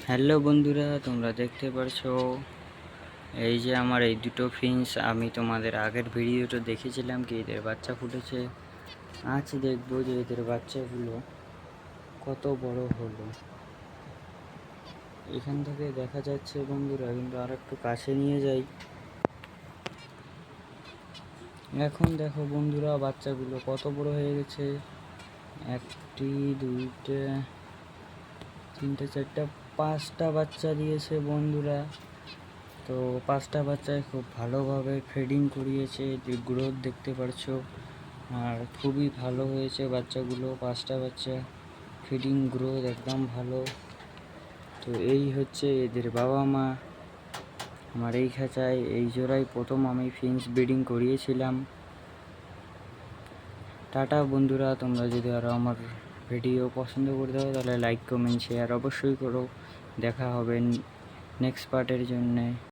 Hello বন্ধুরা, তোমরা দেখতে পারছো এই যে আমার এই দুটো ফিন্স। আমি তোমাদের আগের ভিডিওটা দেখেছিলাম কি এদের বাচ্চা ফুটেছে। আজ দেখবো যে এদের বাচ্চাগুলো কত বড় হলো। এখান থেকে দেখা যাচ্ছে বন্ধুরা, কিন্তু আর একটু কাছে নিয়ে যাই। এখন দেখো বন্ধুরা, বাচ্চাগুলো কত বড় হয়ে গেছে। একটি, দুইটা, তিনটে, চারটা, পাঁচটা বাচ্চা দিয়েছে বন্ধুরা। তো পাঁচটা বাচ্চায় খুব ভালোভাবে ফিডিং করিয়েছে, যে গ্রোথ দেখতে পারছো। আর খুবই ভালো হয়েছে বাচ্চাগুলো, পাঁচটা বাচ্চা ফিডিং গ্রোথ একদম ভালো। তো এই হচ্ছে এদের বাবা মা। আমার এই খাঁচায় এই জোড়াই প্রথম আমি ফিন্স ব্রিডিং করিয়েছিলাম। টাটা বন্ধুরা, তোমরা যদি আরও আমার ভিডিও পছন্দ করে দাও তাহলে লাইক, কমেন্ট, শেয়ার অবশ্যই করো। দেখা হবে নেক্সট পার্টের জন্যে।